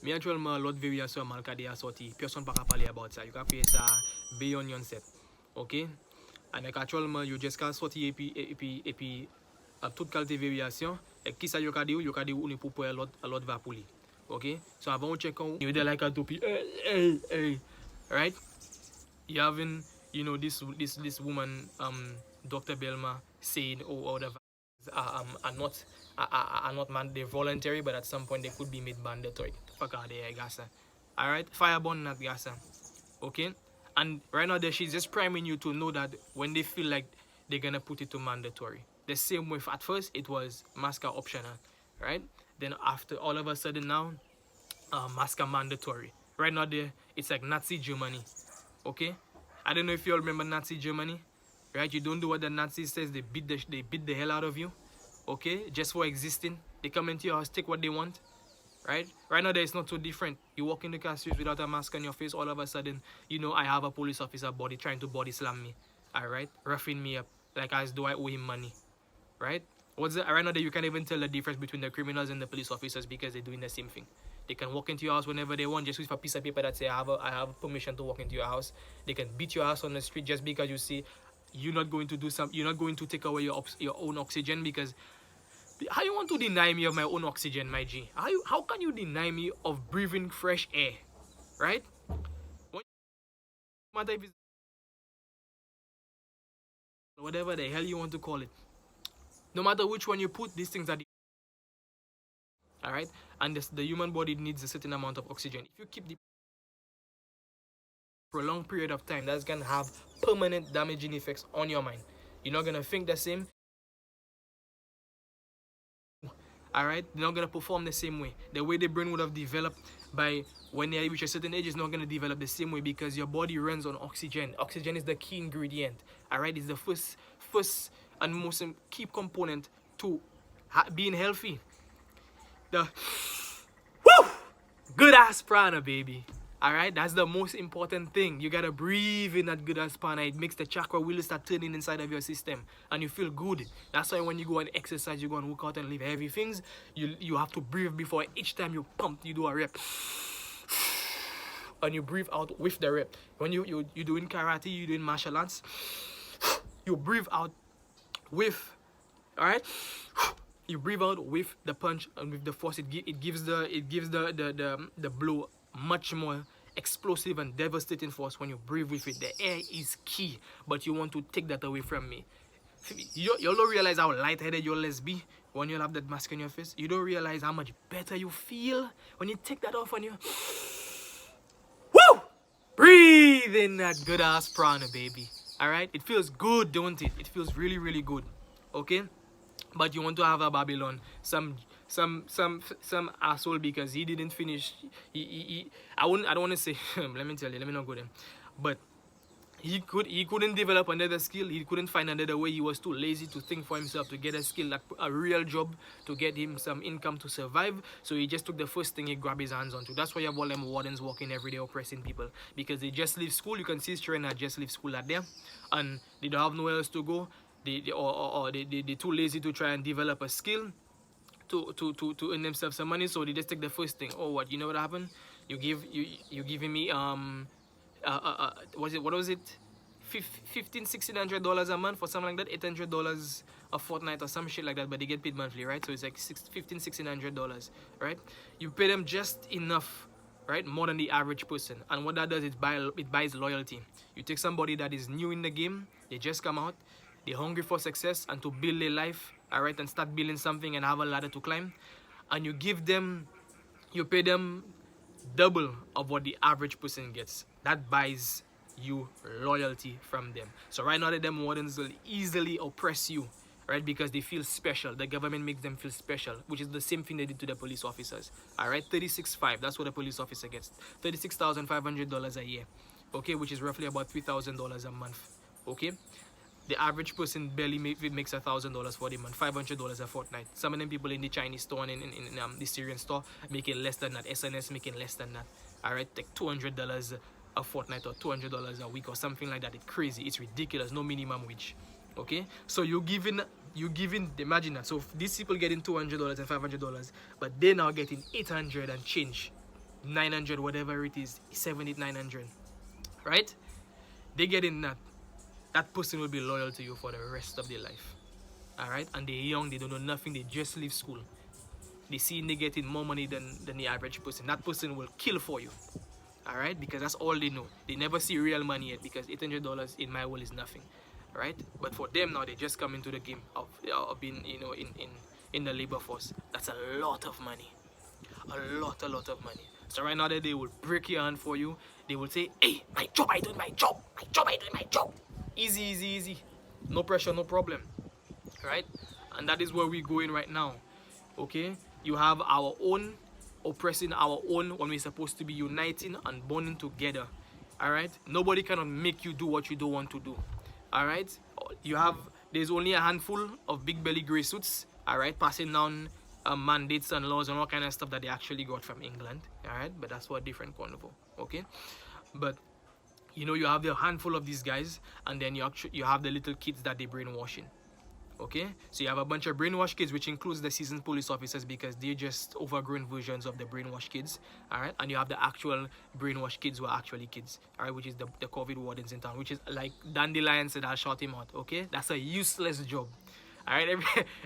Mais actuellement, l'autre variation mal qui a sorti, personne ne peut parler about ça. You can faire ça beyond your set. OK? Et actuellement, you just can sortir et puis toute qualité variation. Et qui ça you can do? You can do une pour l'autre va pour lui. OK? So avant de check on, you there like a topi. Hey. Right? You having, you know, this woman, Dr. Belma saying, oh, the are not they're voluntary, but at some point they could be made mandatory. Fuck out there, Gasa. Alright? Fireborn not Gasa. Okay? And right now she's just priming you to know that when they feel like they're gonna put it to mandatory. The same way at first it was masker optional, right? Then after all of a sudden now, masker mandatory. Right now it's like Nazi Germany. Okay? I don't know if you all remember Nazi Germany. Right? You don't do what the Nazis says, they beat the hell out of you. Okay? Just for existing. They come into your house, take what they want. Right? Right now, it's not so different. You walk in the car streets without a mask on your face, all of a sudden, you know, I have a police officer trying to body slam me. Alright? Roughing me up. Like as though I owe him money. Right? Right now, you can't even tell the difference between the criminals and the police officers because they're doing the same thing. They can walk into your house whenever they want, just with a piece of paper that say, I have permission to walk into your house. They can beat your ass on the street just because you see you're not going to take away your own oxygen, because how you want to deny me of my own oxygen, my G? How can you deny me of breathing fresh air? Right? No matter if it's whatever the hell you want to call it. No matter which one you put, these things are alright? And the human body needs a certain amount of oxygen. If you keep the for a long period of time, that's gonna have permanent damaging effects on your mind. You're not gonna think the same. Alright, they're not gonna perform the same way. The way the brain would have developed by when they reach a certain age is not gonna develop the same way, because your body runs on oxygen. Oxygen is the key ingredient. Alright, it's the first and most key component to being healthy. The good ass prana, baby. Alright, that's the most important thing. You gotta breathe in that good ass prana. It makes the chakra wheels start turning inside of your system and you feel good. That's why when you go and exercise, you go and work out and lift heavy things, you have to breathe before each time you pump, you do a rep. And you breathe out with the rep. When you're doing karate, you're doing martial arts, you breathe out with, alright? You breathe out with the punch and with the force. It gives the blow much more explosive and devastating force when you breathe with it. The air is key, but you want to take that away from me. You don't realize how lightheaded you'll be when you have that mask on your face. You don't realize how much better you feel when you take that off on you. Woo! Breathe in that good ass prana, baby. Alright? It feels good, don't it? It feels really, really good. Okay? But you want to have a Babylon, some asshole, because he didn't finish. I don't want to say. Let me tell you. Let me not go there. But he couldn't develop another skill. He couldn't find another way. He was too lazy to think for himself, to get a skill, like a real job, to get him some income to survive. So he just took the first thing he grabbed his hands onto. That's why you have all them wardens walking every day oppressing people, because they just leave school. You can see children that just leave school out there, and they don't have nowhere else to go. They're too lazy to try and develop a skill to earn themselves some money, so they just take the first thing. Oh, what, you know what happened? You giving me what was it, $1,500-$1,600 a month for something like that, $800 a fortnight or some shit like that, but they get paid monthly, right? So it's like $1,500-$1,600, right? You pay them just enough, right? More than the average person. And what that does is it buys loyalty. You take somebody that is new in the game, they just come out, they're hungry for success and to build their life, alright, and start building something and have a ladder to climb, and you pay them double of what the average person gets. That buys you loyalty from them. So right now, them wardens will easily oppress you, right? Because they feel special. The government makes them feel special, which is the same thing they did to the police officers. Alright, $36,500. That's what a police officer gets. $36,500 a year. Okay, which is roughly about $3,000 a month. Okay. The average person barely makes $1,000 for the month, $500 a fortnight. Some of them people in the Chinese store and in the Syrian store making less than that. SNS making less than that. Alright, like $200 a fortnight or $200 a week or something like that. It's crazy. It's ridiculous. No minimum wage. Okay, so you're giving. Imagine that. So these people getting $200 and $500, but they're now getting $800 and change. 900, whatever it is, 7, 8, 900, right? They get in that person will be loyal to you for the rest of their life. All right, and they're young, they don't know nothing, they just leave school. They see they getting more money than the average person. That person will kill for you. All right, because that's all they know. They never see real money yet, because $800 in my world is nothing. All right, but for them now, they just come into the game of being, you know, in the labor force. That's a lot of money, a lot of money. So right now, that they will break your hand for you. They will say, hey, my job, I doing my job, I doing my job. Easy, easy, easy. No pressure, no problem. Right? And that is where we're going right now. Okay? You have our own oppressing our own when we're supposed to be uniting and bonding together. Alright? Nobody cannot make you do what you don't want to do. Alright? There's only a handful of big belly grey suits, alright, passing down mandates and laws and all kind of stuff that they actually got from England. Alright? But that's for a different carnival. Okay? But you know, you have the handful of these guys, and then you have the little kids that they're brainwashing. Okay, so you have a bunch of brainwashed kids, which includes the seasoned police officers, because they're just overgrown versions of the brainwashed kids. All right, and you have the actual brainwashed kids who are actually kids. All right, which is the COVID wardens in town, which is like Dandelion said, I'll shout him out. Okay, that's a useless job. All right,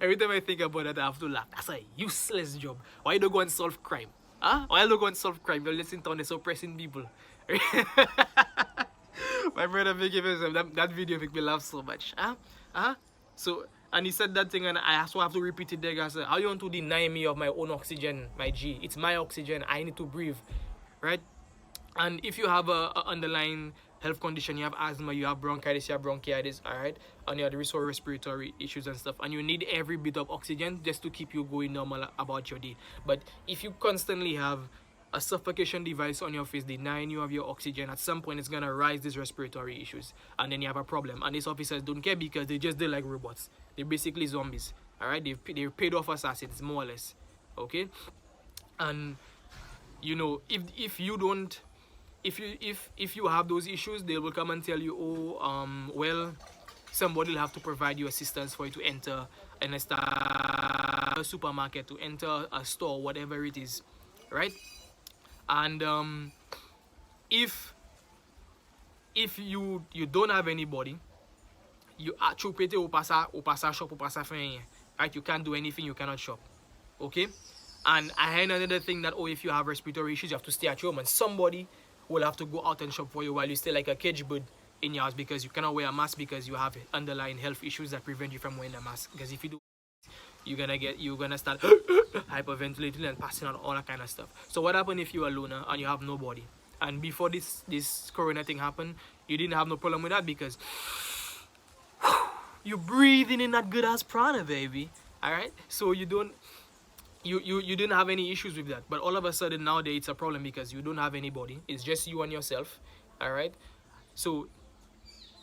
every time I think about that, I have to laugh. That's a useless job. Why you don't go and solve crime? Huh? Why you don't go and solve crime? You're listening to this oppressing people. My brother make that video make me laugh so much. So, and he said that thing, and I also have to repeat it there, guys. How you want to deny me of my own oxygen, my G? It's my oxygen. I need to breathe, right? And if you have a underlying health condition, you have asthma, you have bronchitis, you have bronchitis, all right, and you have the respiratory issues and stuff, and you need every bit of oxygen just to keep you going normal about your day. But if you constantly have a suffocation device on your face denying you of your oxygen, at some point it's gonna rise these respiratory issues, and then you have a problem. And these officers don't care, because they just like robots. They're basically zombies. All right, they're paid off assassins, more or less. Okay, and you know, if you have those issues, they will come and tell you, oh, well, somebody will have to provide you assistance for you to enter a supermarket, to enter a store, whatever it is, right? And if you don't have anybody, you actually shop, right? You can't do anything, you cannot shop. Okay? And I heard another thing that, if you have respiratory issues, you have to stay at home, and somebody will have to go out and shop for you while you stay like a cage bird in your house, because you cannot wear a mask, because you have underlying health issues that prevent you from wearing a mask. Because if you do, you're gonna start hyperventilating and passing out all that kind of stuff. So what happened if you're a loner and you have nobody? And before this corona thing happened, you didn't have no problem with that, because you're breathing in that good ass prana, baby. All right, so you didn't have any issues with that. But all of a sudden nowadays it's a problem, because you don't have anybody. It's just you and yourself. All right, so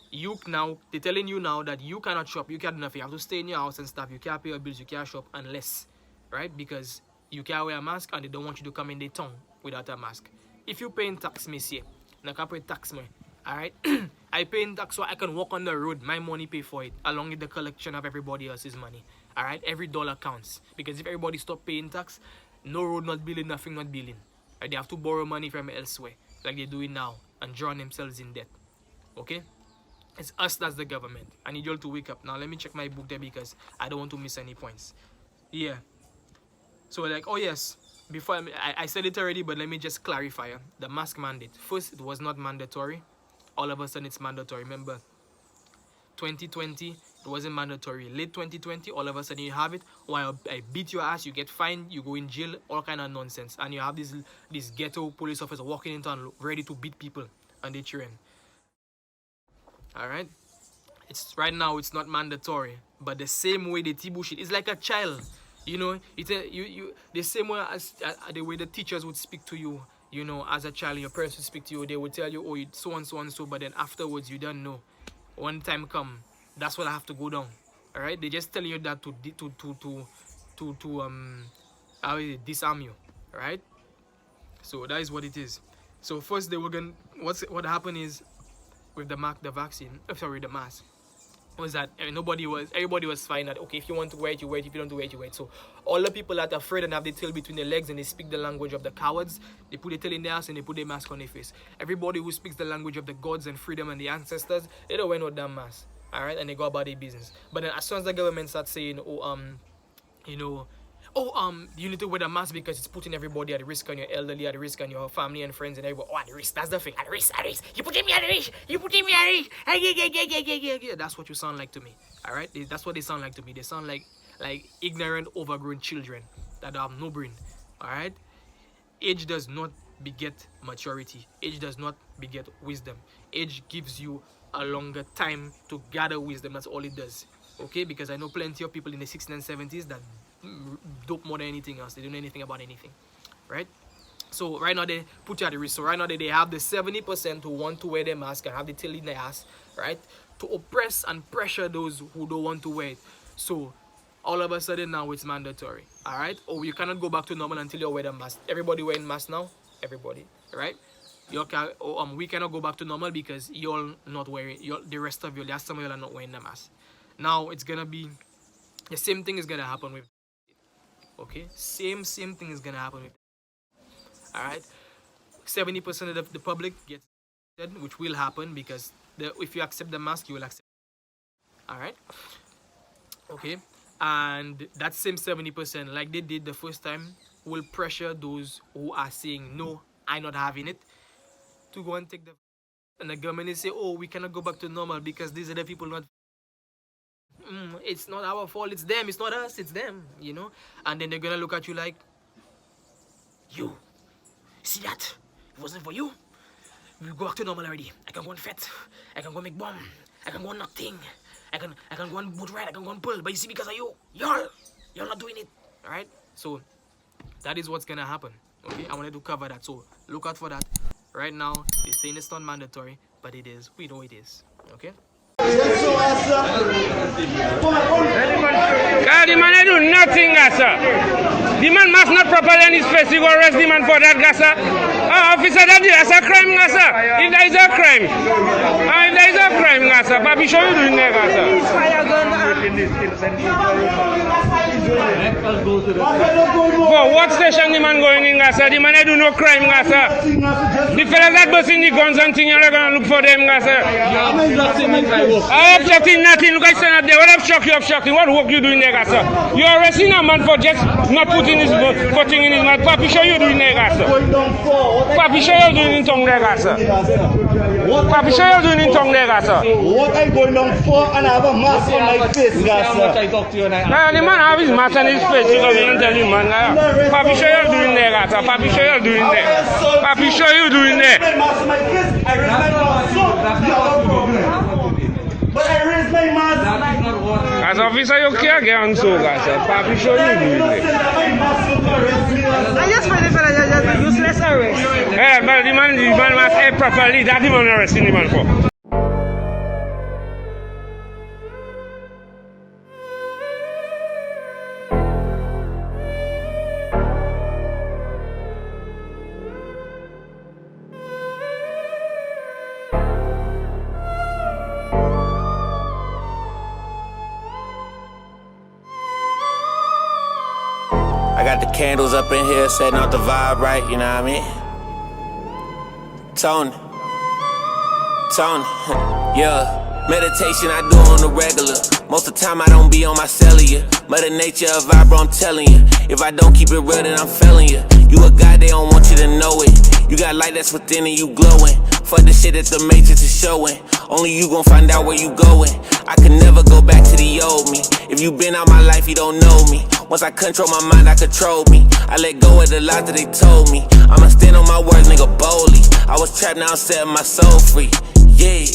they're telling you now that you cannot shop, you can't do nothing, you have to stay in your house and stuff. You can't pay your bills, you can't shop unless, right, because you can't wear a mask, and they don't want you to come in the town without a mask. If you paying tax, monsieur, I can't pay tax, me. Alright, I pay tax so I can walk on the road. My money pay for it, along with the collection of everybody else's money. Alright, every dollar counts, because if everybody stop paying tax, no road not building, nothing not building. Right? They have to borrow money from elsewhere, like they're doing now, and drown themselves in debt. Okay? It's us that's the government. I need you all to wake up. Now let me check my book there, because I don't want to miss any points. Yeah. So like, oh yes, before I said it already, but let me just clarify. The mask mandate. First, it was not mandatory. All of a sudden, it's mandatory. Remember, 2020, it wasn't mandatory. Late 2020, all of a sudden you have it. While I beat your ass, you get fined, you go in jail, all kind of nonsense. And you have this ghetto police officer walking in town ready to beat people, and they train. All right, right now it's not mandatory, but the same way they T-bush it, it's like a child, you know. The same way as the way the teachers would speak to you, you know, as a child, your parents would speak to you. They would tell you, oh, it's so and so and so, but then afterwards you don't know. When time come, that's what I have to go down. All right, they just tell you that to disarm you. All right, so that is what it is. So first they were gonna, what happened is, with the vaccine, the mask, was that everybody was fine that okay, if you want to wear it, you wear it, if you don't wear it, you wear it. So all the people that are afraid and have the tail between their legs and they speak the language of the cowards, they put their tail in their ass and they put their mask on their face. Everybody who speaks the language of the gods and freedom and the ancestors, they don't wear no damn mask. Alright, and they go about their business. But then as soon as the government starts saying, you need to wear the mask because it's putting everybody at risk, on your elderly at risk, on your family and friends and everybody. Oh, at risk. That's the thing. At risk. You putting me at risk. You putting me at risk. Yeah. That's what you sound like to me. Alright? That's what they sound like to me. They sound like ignorant, overgrown children that have no brain. Alright? Age does not beget maturity. Age does not beget wisdom. Age gives you a longer time to gather wisdom. That's all it does. Okay? Because I know plenty of people in the 60s and 70s that dope more than anything else. They don't know anything about anything, right? So right now they put you at the risk. So right now they have the 70% who want to wear their mask and have the tail in their ass, right, to oppress and pressure those who don't want to wear it. So all of a sudden now it's mandatory. All right, or you cannot go back to normal until you wear the mask. Everybody wearing mask now. Everybody, right? We cannot go back to normal because you're not wearing. The rest of you, there's some of you are not wearing the mask. Now it's gonna be the same thing is gonna happen with. Okay, same thing is gonna happen with. All right, 70% of the public gets dead, which will happen because if you accept the mask, you will accept. All right, okay, and that same 70%, like they did the first time, will pressure those who are saying no, I'm not having it, to go and take the. And the government is say, oh, we cannot go back to normal because these are the people not. It's not our fault, it's them, it's not us, it's them, you know. And then they're gonna look at you like, you see that? If it wasn't for you, we go back to normal already. I can go and fet, I can go make bomb, I can go and knock thing, I can go and boot ride, I can go and pull. But you see, because of you, you're not doing it. Alright? So that is what's gonna happen. Okay, I wanted to cover that. So look out for that. Right now, they're saying it's not mandatory, but it is. We know it is. Okay? God, the man I do nothing, sir. The man must not properly on his face. You go arrest the man for that, sir. Officer, that's a crime, sir. If there is a crime, if there is a crime, sir, Papi, show you doing that, sir. For what station the man going in, sir? The man I do no crime, sir. The fellas that busting the guns and things, you're gonna look for them, sir. I obstructing nothing. Look, I stand up there. What obstructing? What work you doing there, sir? You're arresting a man for just not putting his putting in his mouth. Papi, show you doing there, sir. Papi, show you doing in tongue there, sir. Papi, show you doing in tongue there, sir. What I'm going down for, and I have a mask on my face, sir. Now, the man have his mask on his face because he don't tell him, man. Papi, show you doing there, sir. Papi, show you doing there. Papi, show you doing there. But I raise my mask. As officer, you can't get on so, sir. Papi, show you doing there. I just find it for a useless arrest. Yeah, but the man must act properly. That's the man arresting the man for. I got the candles up in here, setting off the vibe right, you know what I mean? Tony, yeah. Meditation I do on the regular. Most of the time I don't be on my cellular. Mother nature a vibro, I'm telling you. If I don't keep it real, then I'm failing you. You a guy, they don't want you to know it. You got light that's within and you glowing. Fuck the shit that the matrix is showing. Only you gon' find out where you going. I can never go back to the old me. If you been out my life, you don't know me. Once I control my mind, I control me. I let go of the lies that they told me. I'ma stand on my words, nigga, boldly. I was trapped, now I'm setting my soul free. Yeah.